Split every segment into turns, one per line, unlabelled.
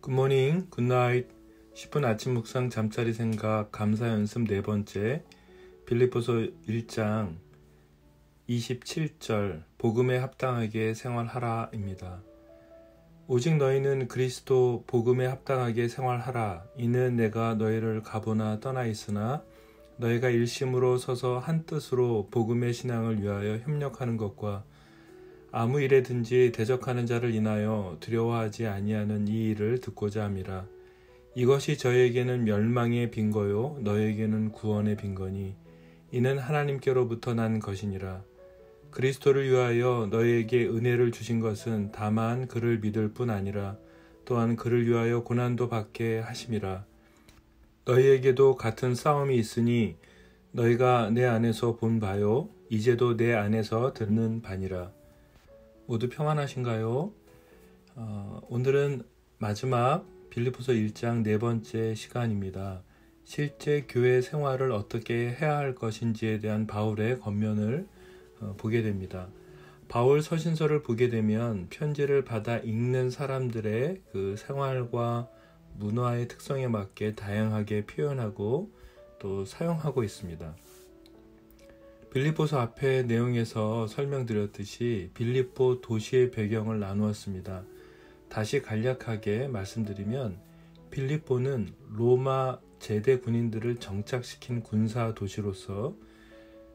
굿모닝, 굿나잇, 10분 아침 묵상 잠자리 생각 감사 연습 네 번째 빌립보서 1장 27절 복음에 합당하게 생활하라입니다. 오직 너희는 그리스도 복음에 합당하게 생활하라. 이는 내가 너희를 가보나 떠나 있으나 너희가 일심으로 서서 한 뜻으로 복음의 신앙을 위하여 협력하는 것과 아무 일에든지 대적하는 자를 인하여 두려워하지 아니하는 이 일을 듣고자 함이라. 이것이 저에게는 멸망의 빈거요 너에게는 구원의 빈거니 이는 하나님께로부터 난 것이니라. 그리스도를 위하여 너희에게 은혜를 주신 것은 다만 그를 믿을 뿐 아니라 또한 그를 위하여 고난도 받게 하심이라. 너희에게도 같은 싸움이 있으니 너희가 내 안에서 본 바요 이제도 내 안에서 듣는 바니라. 모두 평안하신가요? 오늘은 마지막 빌립보서 1장 네 번째 시간입니다. 실제 교회 생활을 어떻게 해야 할 것인지에 대한 바울의 권면을 보게 됩니다. 바울 서신서를 보게 되면 편지를 받아 읽는 사람들의 그 생활과 문화의 특성에 맞게 다양하게 표현하고 또 사용하고 있습니다. 빌립보서 앞의 내용에서 설명드렸듯이 빌립보 도시의 배경을 나누었습니다. 다시 간략하게 말씀드리면 빌립보는 로마 제대 군인들을 정착시킨 군사 도시로서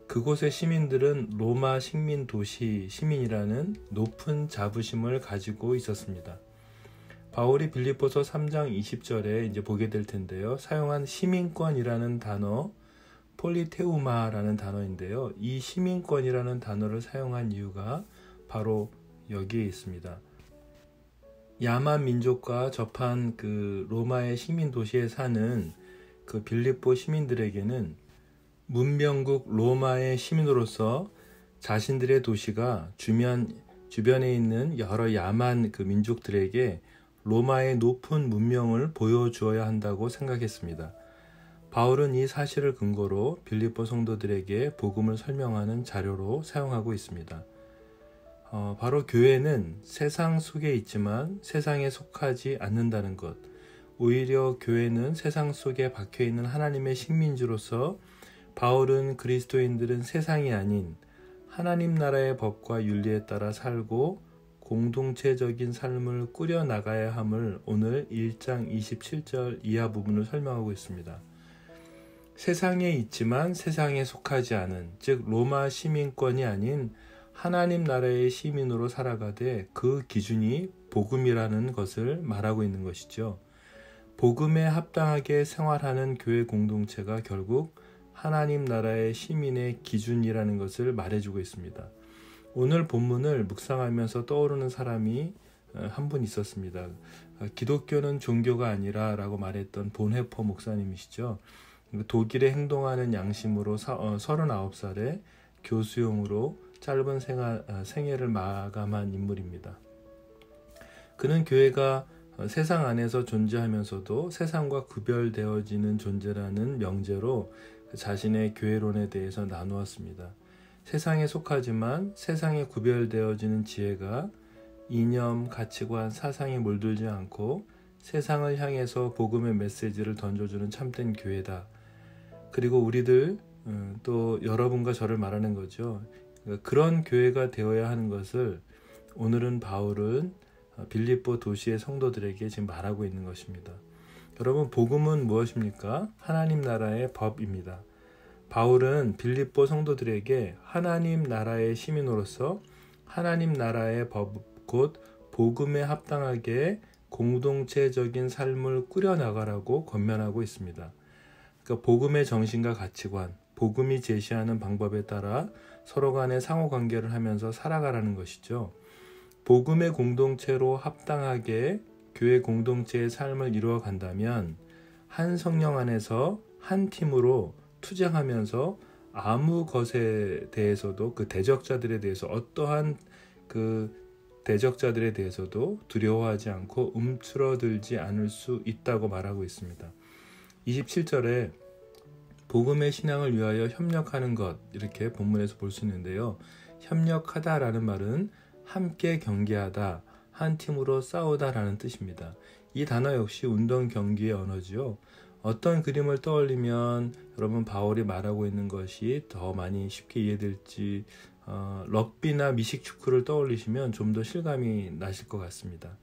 그곳의 시민들은 로마 식민 도시 시민이라는 높은 자부심을 가지고 있었습니다. 바울이 빌립보서 3장 20절에 이제 보게 될 텐데요. 사용한 시민권이라는 단어 폴리테우마라는 단어인데요. 이 시민권이라는 단어를 사용한 이유가 바로 여기에 있습니다. 야만 민족과 접한 그 로마의 식민 도시에 사는 그 빌립보 시민들에게는 문명국 로마의 시민으로서 자신들의 도시가 주변에 있는 여러 야만 그 민족들에게 로마의 높은 문명을 보여주어야 한다고 생각했습니다. 바울은 이 사실을 근거로 빌립보 성도들에게 복음을 설명하는 자료로 사용하고 있습니다. 바로 교회는 세상 속에 있지만 세상에 속하지 않는다는 것, 오히려 교회는 세상 속에 박혀있는 하나님의 식민지로서 바울은 그리스도인들은 세상이 아닌 하나님 나라의 법과 윤리에 따라 살고 공동체적인 삶을 꾸려나가야 함을 오늘 1장 27절 이하 부분을 설명하고 있습니다. 세상에 있지만 세상에 속하지 않은, 즉 로마 시민권이 아닌 하나님 나라의 시민으로 살아가되 그 기준이 복음이라는 것을 말하고 있는 것이죠. 복음에 합당하게 생활하는 교회 공동체가 결국 하나님 나라의 시민의 기준이라는 것을 말해주고 있습니다. 오늘 본문을 묵상하면서 떠오르는 사람이 한 분 있었습니다. 기독교는 종교가 아니라 라고 말했던 본헤퍼 목사님이시죠. 독일에 행동하는 양심으로 39살에 교수용으로 짧은 생애를 마감한 인물입니다. 그는 교회가 세상 안에서 존재하면서도 세상과 구별되어지는 존재라는 명제로 자신의 교회론에 대해서 나누었습니다. 세상에 속하지만 세상에 구별되어지는 지혜가 이념, 가치관, 사상에 물들지 않고 세상을 향해서 복음의 메시지를 던져주는 참된 교회다. 그리고 우리들 또 여러분과 저를 말하는 거죠. 그런 교회가 되어야 하는 것을 오늘은 바울은 빌립보 도시의 성도들에게 지금 말하고 있는 것입니다. 여러분, 복음은 무엇입니까? 하나님 나라의 법입니다. 바울은 빌립보 성도들에게 하나님 나라의 시민으로서 하나님 나라의 법, 곧 복음에 합당하게 공동체적인 삶을 꾸려나가라고 권면하고 있습니다. 그러니까 복음의 정신과 가치관, 복음이 제시하는 방법에 따라 서로 간의 상호관계를 하면서 살아가라는 것이죠. 복음의 공동체로 합당하게 교회 공동체의 삶을 이루어간다면 한 성령 안에서 한 팀으로 투쟁하면서 아무 것에 대해서도 그 대적자들에 대해서 어떠한 그 대적자들에 대해서도 두려워하지 않고 움츠러들지 않을 수 있다고 말하고 있습니다. 27절에 복음의 신앙을 위하여 협력하는 것, 이렇게 본문에서 볼 수 있는데요. 협력하다라는 말은 함께 경계하다, 한 팀으로 싸우다라는 뜻입니다. 이 단어 역시 운동 경기의 언어지요. 어떤 그림을 떠올리면 여러분 바울이 말하고 있는 것이 더 많이 쉽게 이해될지 럭비나 미식축구를 떠올리시면 좀 더 실감이 나실 것 같습니다.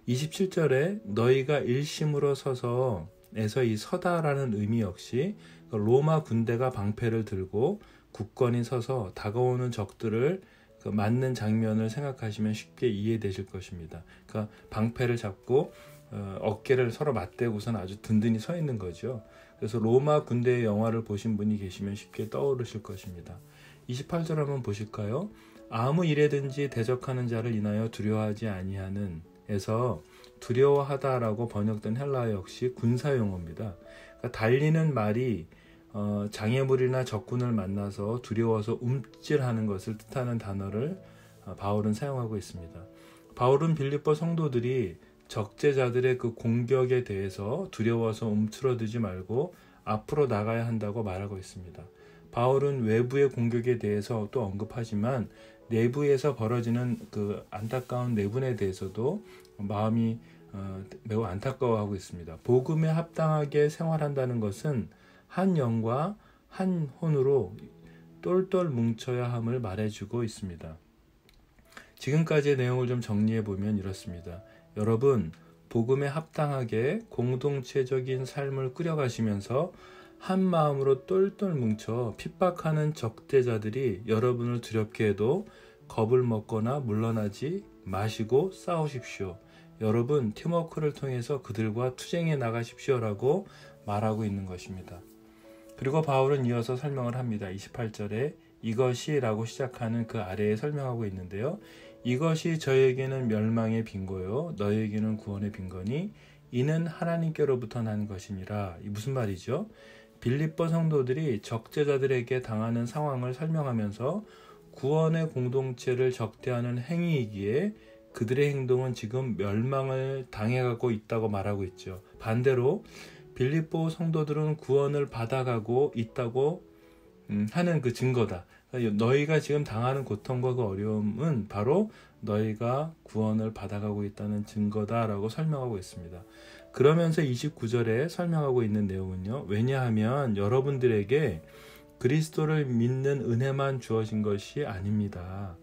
27절에 너희가 일심으로 서서 에서 이 서다라는 의미 역시 로마 군대가 방패를 들고 굳건히 서서 다가오는 적들을 맞는 장면을 생각하시면 쉽게 이해되실 것입니다. 그러니까 방패를 잡고 어깨를 서로 맞대고선 아주 든든히 서 있는 거죠. 그래서 로마 군대의 영화를 보신 분이 계시면 쉽게 떠오르실 것입니다. 28절 한번 보실까요? 아무 일에든지 대적하는 자를 인하여 두려워하지 아니하는 에서 두려워하다라고 번역된 헬라어 역시 군사용어입니다. 그러니까 달리는 말이 장애물이나 적군을 만나서 두려워서 움찔하는 것을 뜻하는 단어를 바울은 사용하고 있습니다. 바울은 빌립보 성도들이 적재자들의 그 공격에 대해서 두려워서 움츠러들지 말고 앞으로 나가야 한다고 말하고 있습니다. 바울은 외부의 공격에 대해서 또 언급하지만 내부에서 벌어지는 그 안타까운 내분에 대해서도 마음이 매우 안타까워하고 있습니다. 복음에 합당하게 생활한다는 것은 한 영과 한 혼으로 똘똘 뭉쳐야 함을 말해주고 있습니다. 지금까지의 내용을 좀 정리해 보면 이렇습니다. 여러분, 복음에 합당하게 공동체적인 삶을 꾸려가시면서 한 마음으로 똘똘 뭉쳐 핍박하는 적대자들이 여러분을 두렵게 해도 겁을 먹거나 물러나지 마시고 싸우십시오. 여러분, 팀워크를 통해서 그들과 투쟁해 나가십시오라고 말하고 있는 것입니다. 그리고 바울은 이어서 설명을 합니다. 28절에 이것이 라고 시작하는 그 아래에 설명하고 있는데요. 이것이 저에게는 멸망의 빈거요 너에게는 구원의 빈거니 이는 하나님께로부터 난 것이니라. 이 무슨 말이죠? 빌립보 성도들이 적재자들에게 당하는 상황을 설명하면서 구원의 공동체를 적대하는 행위이기에 그들의 행동은 지금 멸망을 당해가고 있다고 말하고 있죠. 반대로 빌립보 성도들은 구원을 받아가고 있다고 하는 그 증거다. 너희가 지금 당하는 고통과 그 어려움은 바로 너희가 구원을 받아가고 있다는 증거다라고 설명하고 있습니다. 그러면서 29절에 설명하고 있는 내용은요. 왜냐하면 여러분들에게 그리스도를 믿는 은혜만 주어진 것이 아닙니다.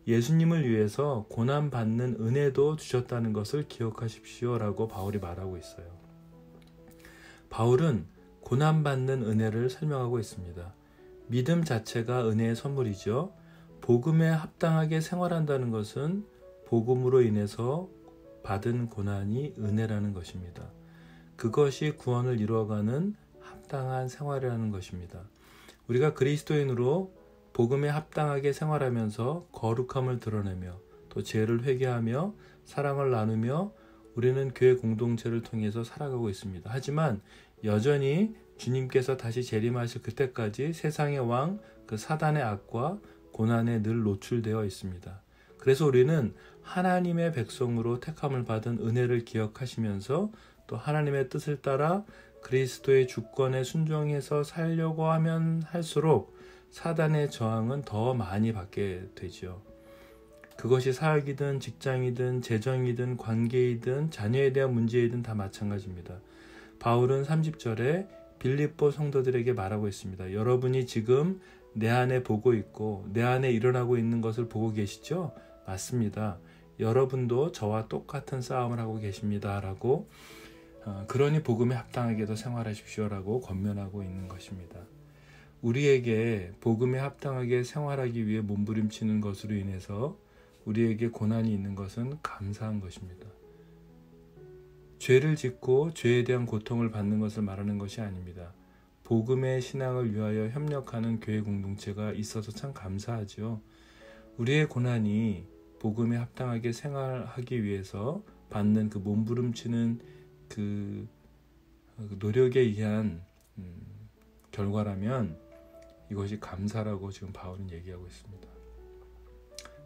예수님을 위해서 고난받는 은혜도 주셨다는 것을 기억하십시오라고 바울이 말하고 있어요. 바울은 고난받는 은혜를 설명하고 있습니다. 믿음 자체가 은혜의 선물이죠. 복음에 합당하게 생활한다는 것은 복음으로 인해서 받은 고난이 은혜라는 것입니다. 그것이 구원을 이루어가는 합당한 생활이라는 것입니다. 우리가 그리스도인으로 복음에 합당하게 생활하면서 거룩함을 드러내며 또 죄를 회개하며 사랑을 나누며 우리는 교회 공동체를 통해서 살아가고 있습니다. 하지만 여전히 주님께서 다시 재림하실 그때까지 세상의 왕, 그 사단의 악과 고난에 늘 노출되어 있습니다. 그래서 우리는 하나님의 백성으로 택함을 받은 은혜를 기억하시면서 또 하나님의 뜻을 따라 그리스도의 주권에 순종해서 살려고 하면 할수록 사단의 저항은 더 많이 받게 되죠. 그것이 사역이든 직장이든 재정이든 관계이든 자녀에 대한 문제이든 다 마찬가지입니다. 바울은 30절에 빌립보 성도들에게 말하고 있습니다. 여러분이 지금 내 안에 보고 있고 내 안에 일어나고 있는 것을 보고 계시죠? 맞습니다. 여러분도 저와 똑같은 싸움을 하고 계십니다. 라고 그러니 복음에 합당하게도 생활하십시오라고 권면하고 있는 것입니다. 우리에게 복음에 합당하게 생활하기 위해 몸부림치는 것으로 인해서 우리에게 고난이 있는 것은 감사한 것입니다. 죄를 짓고 죄에 대한 고통을 받는 것을 말하는 것이 아닙니다. 복음의 신앙을 위하여 협력하는 교회 공동체가 있어서 참 감사하죠. 우리의 고난이 복음에 합당하게 생활하기 위해서 받는 그 몸부림치는 그 노력에 의한 결과라면 이것이 감사라고 지금 바울은 얘기하고 있습니다.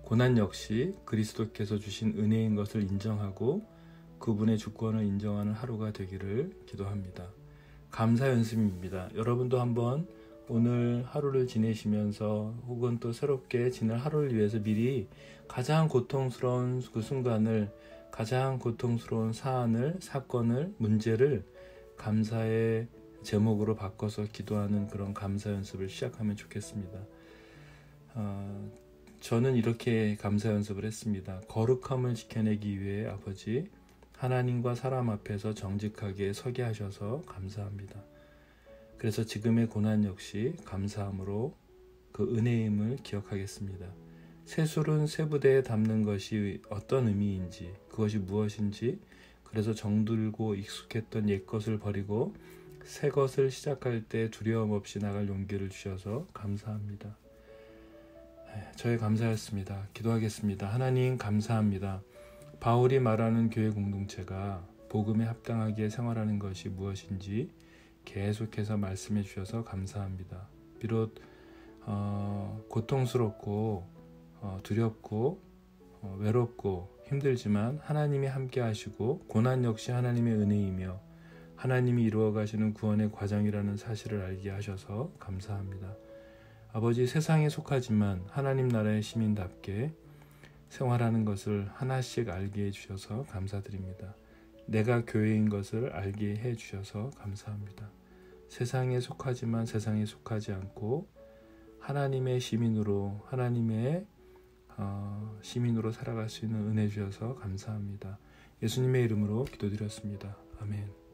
고난 역시 그리스도께서 주신 은혜인 것을 인정하고 그분의 주권을 인정하는 하루가 되기를 기도합니다. 감사 연습입니다. 여러분도 한번 오늘 하루를 지내시면서 혹은 또 새롭게 지낼 하루를 위해서 미리 가장 고통스러운 그 순간을 가장 고통스러운 사건을, 문제를 감사의 제목으로 바꿔서 기도하는 그런 감사 연습을 시작하면 좋겠습니다. 저는 이렇게 감사 연습을 했습니다. 거룩함을 지켜내기 위해 아버지, 하나님과 사람 앞에서 정직하게 서게 하셔서 감사합니다. 그래서 지금의 고난 역시 감사함으로 그 은혜임을 기억하겠습니다. 새술은 쇠부대에 담는 것이 어떤 의미인지, 그것이 무엇인지, 그래서 정들고 익숙했던 옛것을 버리고 새 것을 시작할 때 두려움 없이 나갈 용기를 주셔서 감사합니다. 저의 감사였습니다. 기도하겠습니다. 하나님 감사합니다. 바울이 말하는 교회 공동체가 복음에 합당하게 생활하는 것이 무엇인지 계속해서 말씀해 주셔서 감사합니다. 비록 고통스럽고 두렵고 외롭고 힘들지만 하나님이 함께 하시고 고난 역시 하나님의 은혜이며 하나님이 이루어 가시는 구원의 과정이라는 사실을 알게 하셔서 감사합니다. 아버지, 세상에 속하지만 하나님 나라의 시민답게 생활하는 것을 하나씩 알게 해주셔서 감사드립니다. 내가 교회인 것을 알게 해주셔서 감사합니다. 세상에 속하지만 세상에 속하지 않고 하나님의 시민으로 시민으로 살아갈 수 있는 은혜 주셔서 감사합니다. 예수님의 이름으로 기도드렸습니다. 아멘.